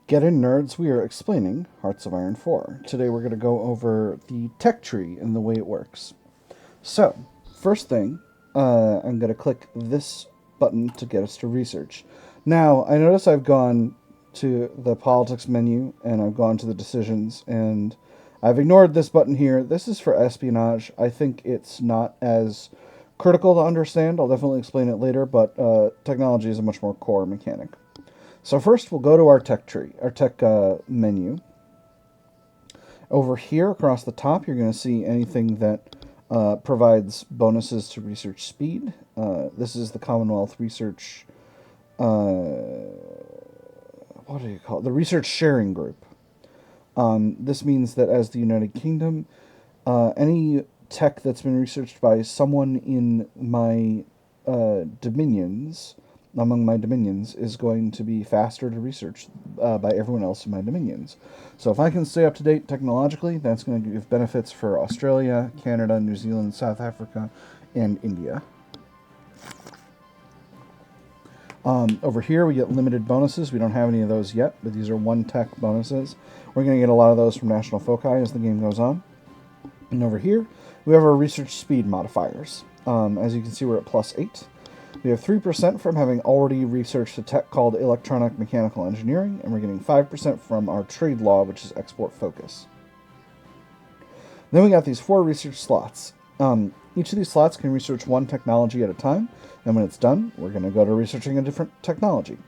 Get in, nerds. We are explaining Hearts of Iron 4. Today we're going to go over the tech tree and the way it works. So, first thing, I'm going to click this button to get us to research. Now, I notice I've gone to the politics menu and I've gone to the decisions and I've ignored this button here. This is for espionage. I think it's not as critical to understand. I'll definitely explain it later, but technology is a much more core mechanic. So first we'll go to our tech tree, our tech menu. Over here across the top, you're going to see anything that provides bonuses to research speed. This is the Commonwealth Research, what do you call it? The Research Sharing Group. This means that as the United Kingdom, any tech that's been researched by someone in my dominions, among my dominions, is going to be faster to research by everyone else in my dominions. So if I can stay up to date technologically, that's going to give benefits for Australia, Canada, New Zealand, South Africa, and India. Over here we get limited bonuses. We don't have any of those yet, but these are one tech bonuses. We're going to get a lot of those from National Foci as the game goes on. And over here we have our research speed modifiers. As you can see, we're at +8. We have 3% from having already researched a tech called electronic mechanical engineering, and we're getting 5% from our trade law, which is export focus. Then we got these 4 research slots. Each of these slots can research one technology at a time, and when it's done, we're going to go to researching a different technology.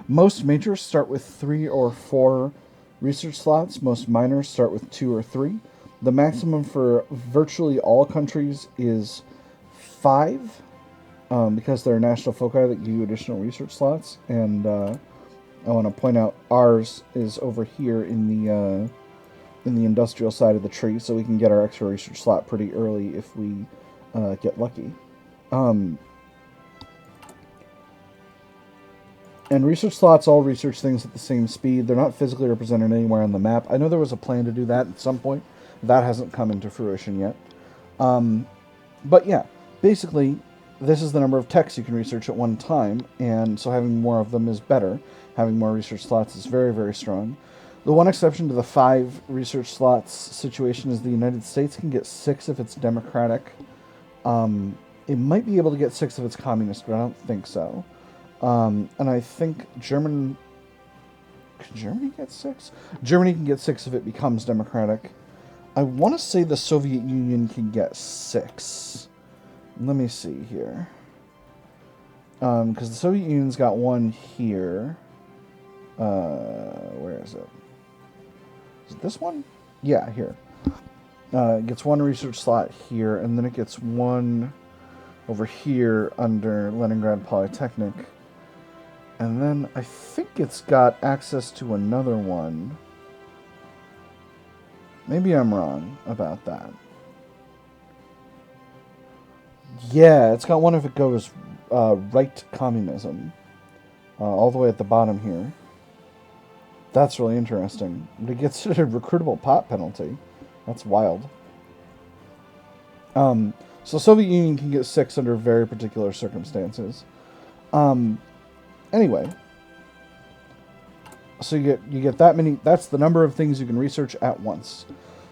Most majors start with 3 or 4 research slots. Most minors start with 2 or 3. The maximum for virtually all countries is 5, because there are national foci that give you additional research slots, and I want to point out ours is over here in the industrial side of the tree, so we can get our extra research slot pretty early if we get lucky. And research slots all research things at the same speed. They're not physically represented anywhere on the map. I know there was a plan to do that at some point. That hasn't come into fruition yet. But yeah. Basically, this is the number of techs you can research at one time, and so having more of them is better. Having more research slots is very, very strong. The one exception to the 5 research slots situation is the United States can get 6 if it's democratic. It might be able to get 6 if it's communist, but I don't think so. And I think Can Germany get 6? Germany can get 6 if it becomes democratic. I want to say the Soviet Union can get 6. Let me see here. Because the Soviet Union's got one here. Where is it? Is it this one? Yeah, here. It gets 1 research slot here, and then it gets 1 over here under Leningrad Polytechnic. And then I think it's got access to another one. Maybe I'm wrong about that. Yeah, it's got one if it goes right communism. All the way at the bottom here. That's really interesting. But it gets a recruitable pot penalty. That's wild. So Soviet Union can get 6 under very particular circumstances. Anyway. So you get that many. That's the number of things you can research at once.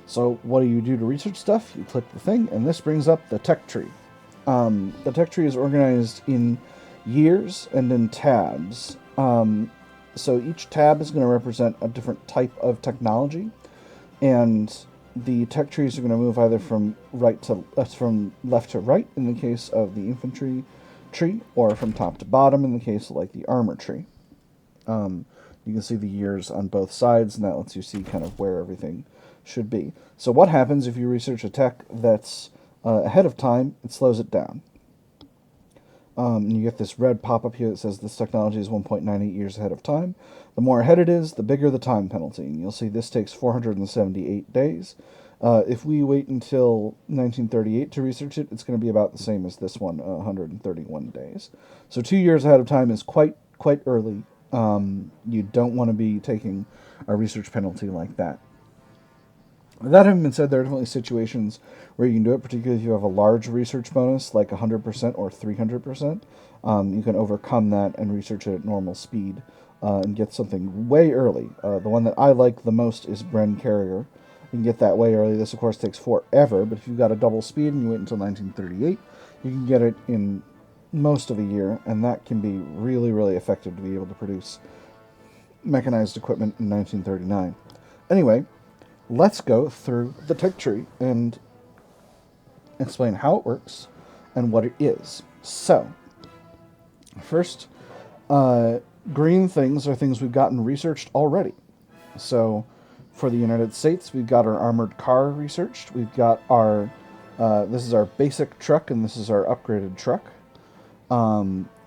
So what do you do to research stuff? You click the thing, and this brings up the tech tree. The tech tree is organized in years and in tabs. So each tab is going to represent a different type of technology, and the tech trees are going to move either from from left to right in the case of the infantry tree, or from top to bottom in the case of like the armor tree. You can see the years on both sides, and that lets you see kind of where everything should be. So what happens if you research a tech that's ahead of time? It slows it down. And you get this red pop-up here that says this technology is 1.98 years ahead of time. The more ahead it is, the bigger the time penalty. And you'll see this takes 478 days. If we wait until 1938 to research it, it's going to be about the same as this one, 131 days. So 2 years ahead of time is quite early. You don't want to be taking a research penalty like that. That having been said, there are definitely situations where you can do it, particularly if you have a large research bonus, like 100% or 300%. You can overcome that and research it at normal speed. and get something way early. The one that I like the most is Bren Carrier. You can get that way early. This, of course, takes forever, but if you've got a double speed and you wait until 1938, you can get it in most of a year, and that can be really, really effective to be able to produce mechanized equipment in 1939. Anyway, let's go through the tech tree and explain how it works and what it is. So, first, green things are things we've gotten researched already. So, for the United States, we've got our armored car researched. We've got our, this is our basic truck, and this is our upgraded truck.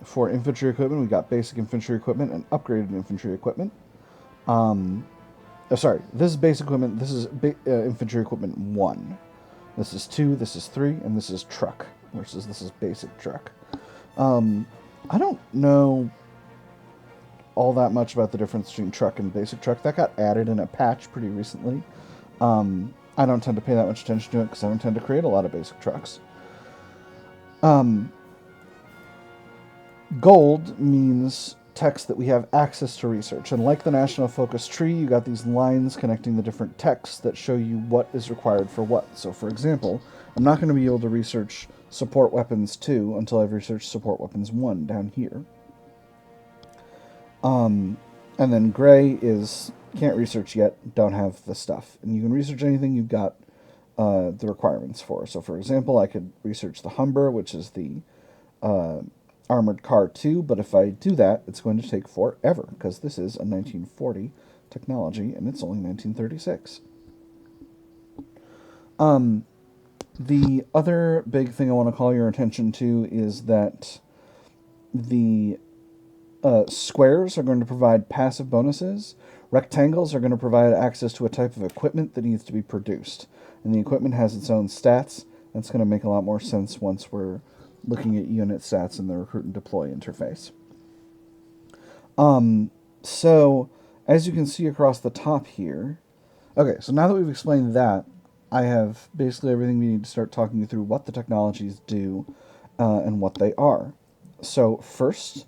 For infantry equipment, we've got basic infantry equipment and upgraded infantry equipment. Sorry, this is basic equipment. This is infantry equipment 1. This is 2, this is 3, and this is truck, versus this is basic truck. I don't know all that much about the difference between truck and basic truck. That got added in a patch pretty recently. I don't tend to pay that much attention to it because I don't tend to create a lot of basic trucks. Gold means text that we have access to research. And like the National Focus tree, you got these lines connecting the different texts that show you what is required for what. So for example, I'm not going to be able to research support weapons 2 until I've researched support weapons 1 down here. And then gray is can't research yet, don't have the stuff. And you can research anything you've got the requirements for. So for example, I could research the Humber, which is the armored car 2, but if I do that, it's going to take forever, because this is a 1940 technology, and it's only 1936. The other big thing I want to call your attention to is that the squares are going to provide passive bonuses. Rectangles are going to provide access to a type of equipment that needs to be produced. And the equipment has its own stats. That's going to make a lot more sense once we're looking at unit stats in the recruit and deploy interface. So, as you can see across the top here, okay, so now that we've explained that, I have basically everything we need to start talking you through what the technologies do and what they are. So first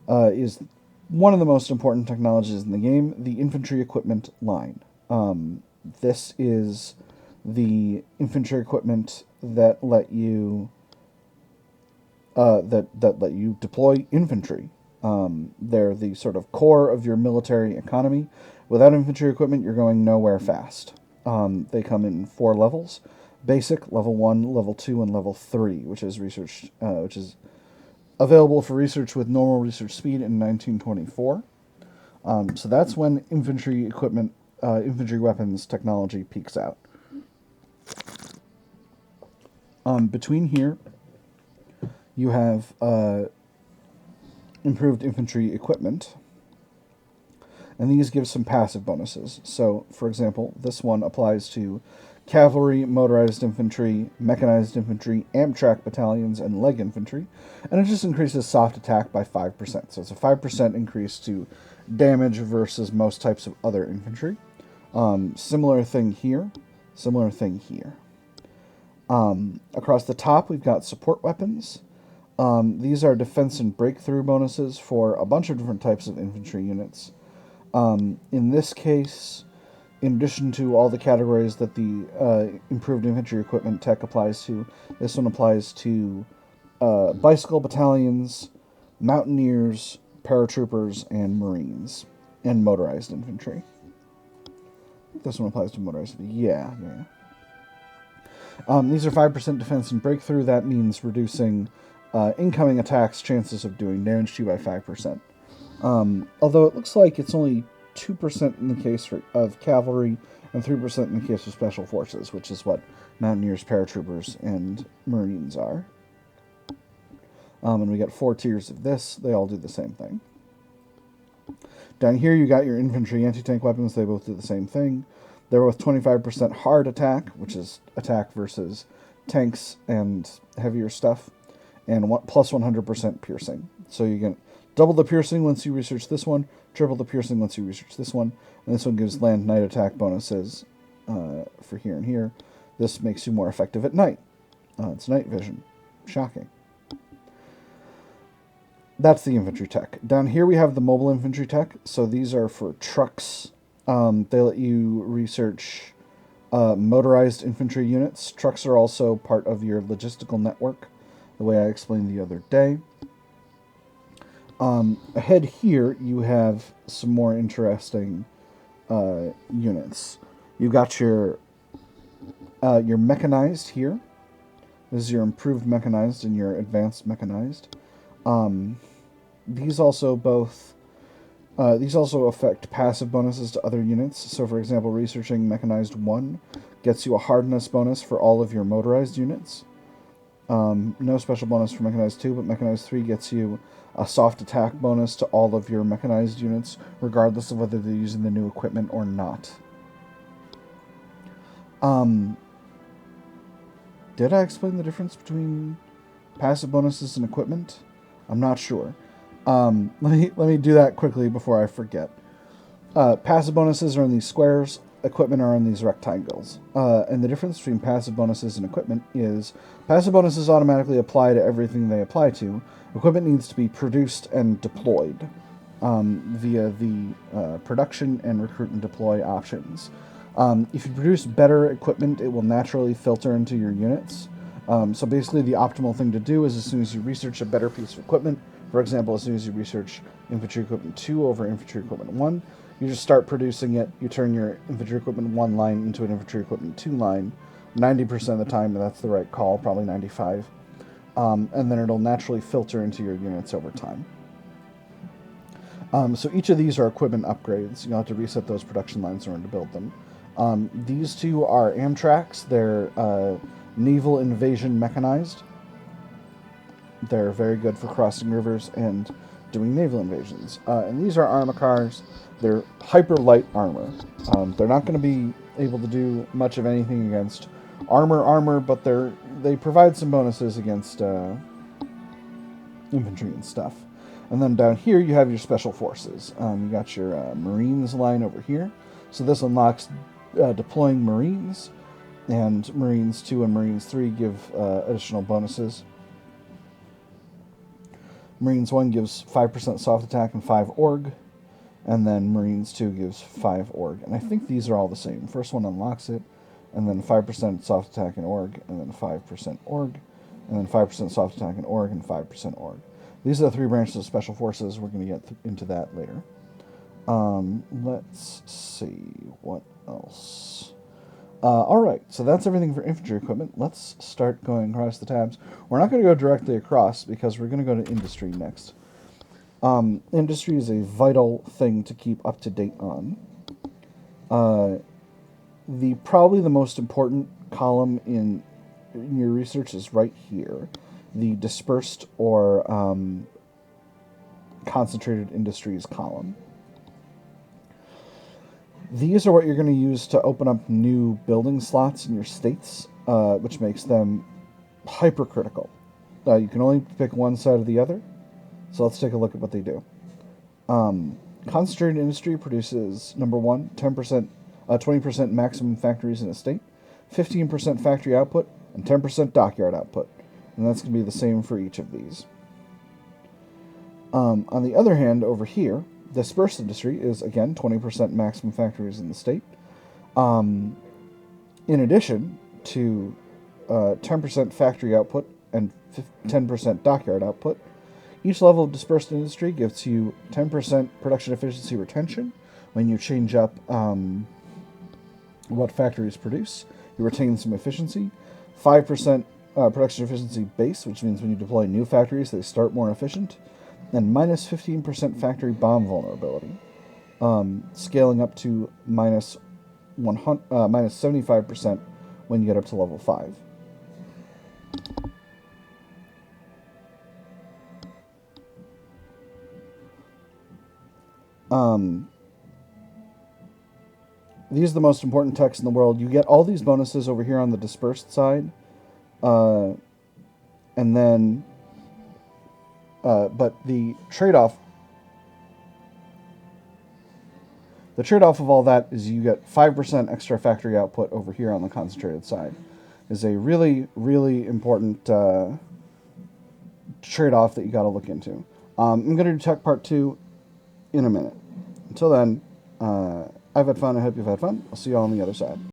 is one of the most important technologies in the game, the infantry equipment line. This is the infantry equipment that let you that let you deploy infantry. They're the sort of core of your military economy. Without infantry equipment, you're going nowhere fast. They come in 4 levels: basic, level 1, level 2, and level 3, which is research, which is available for research with normal research speed in 1924. So that's when infantry equipment, infantry weapons technology peaks out. Between here, you have improved infantry equipment, and these give some passive bonuses. So, for example, this one applies to cavalry, motorized infantry, mechanized infantry, Amtrak battalions, and leg infantry, and it just increases soft attack by 5%. So it's a 5% increase to damage versus most types of other infantry. Similar thing here, similar thing here. Across the top, we've got support weapons. These are defense and breakthrough bonuses for a bunch of different types of infantry units. In this case, in addition to all the categories that the improved infantry equipment tech applies to, this one applies to bicycle battalions, mountaineers, paratroopers, and marines, and motorized infantry. This one applies to motorized. Yeah. These are 5% defense and breakthrough. That means reducing incoming attacks' chances of doing damage to you by 5%. Although it looks like it's only 2% in the case of cavalry and 3% in the case of special forces, which is what mountaineers, paratroopers, and marines are. And we got 4 tiers of this. They all do the same thing. Down here you got your infantry anti-tank weapons. They both do the same thing. They're both 25% hard attack, which is attack versus tanks and heavier stuff, and plus 100% piercing. So you get double the piercing once you research this one, triple the piercing once you research this one, and this one gives land night attack bonuses for here and here. This makes you more effective at night. It's night vision. Shocking. That's the infantry tech. Down here we have the mobile infantry tech. So these are for trucks. They let you research motorized infantry units. Trucks are also part of your logistical network, the way I explained the other day. Ahead here, you have some more interesting units. You've got your mechanized here. This is your improved mechanized and your advanced mechanized. These also affect passive bonuses to other units. So, for example, researching Mechanized 1 gets you a hardness bonus for all of your motorized units. No special bonus for Mechanized 2, but Mechanized 3 gets you a soft attack bonus to all of your mechanized units, regardless of whether they're using the new equipment or not. Did I explain the difference between passive bonuses and equipment? I'm not sure. Let me do that quickly before I forget. Passive bonuses are in these squares. Equipment are in these rectangles. And the difference between passive bonuses and equipment is passive bonuses automatically apply to everything they apply to. Equipment needs to be produced and deployed via the production and recruit and deploy options. If you produce better equipment, it will naturally filter into your units. So basically the optimal thing to do is as soon as you research a better piece of equipment, for example, as soon as you research Infantry Equipment 2 over Infantry Equipment 1, you just start producing it. You turn your Infantry Equipment 1 line into an Infantry Equipment 2 line 90% of the time, and that's the right call, probably 95%. And then it'll naturally filter into your units over time. So each of these are equipment upgrades. You'll have to reset those production lines in order to build them. These two are Amtraks. They're naval invasion mechanized. They're very good for crossing rivers and doing naval invasions. And these are armor cars. They're hyper light armor. They're not going to be able to do much of anything against armor, but they provide some bonuses against infantry and stuff. And then down here you have your special forces. You got your Marines line over here. So this unlocks deploying Marines, and Marines 2 and Marines 3 give additional bonuses. Marines 1 gives 5% soft attack and 5 org, and then Marines 2 gives 5 org. And I think these are all the same. First one unlocks it, and then 5% soft attack and org, and then 5% org, and then 5% soft attack and org, and 5% org. These are the 3 branches of special forces. We're going to get into that later. Let's see, what else? Alright, so that's everything for infantry equipment. Let's start going across the tabs. We're not going to go directly across because we're going to go to industry next. Industry is a vital thing to keep up to date on. Probably the most important column in your research is right here. The dispersed or concentrated industries column. These are what you're going to use to open up new building slots in your states, which makes them hypercritical. You can only pick one side or the other, so let's take a look at what they do. Concentrated industry produces, number 1, 20% maximum factories in a state, 15% factory output, and 10% dockyard output. And that's going to be the same for each of these. On the other hand, over here, dispersed industry is, again, 20% maximum factories in the state. In addition to 10% factory output and 10% dockyard output, each level of dispersed industry gives you 10% production efficiency retention when you change up what factories produce. You retain some efficiency. 5% production efficiency base, which means when you deploy new factories, they start more efficient. And minus 15% factory bomb vulnerability, scaling up to minus 75% when you get up to level 5. These are the most important techs in the world. You get all these bonuses over here on the dispersed side, and then but the trade-off of all that is you get 5% extra factory output over here on the concentrated side. Is a really, really important trade-off that you got to look into. I'm going to do tech part 2 in a minute. Until then, I've had fun. I hope you've had fun. I'll see you all on the other side.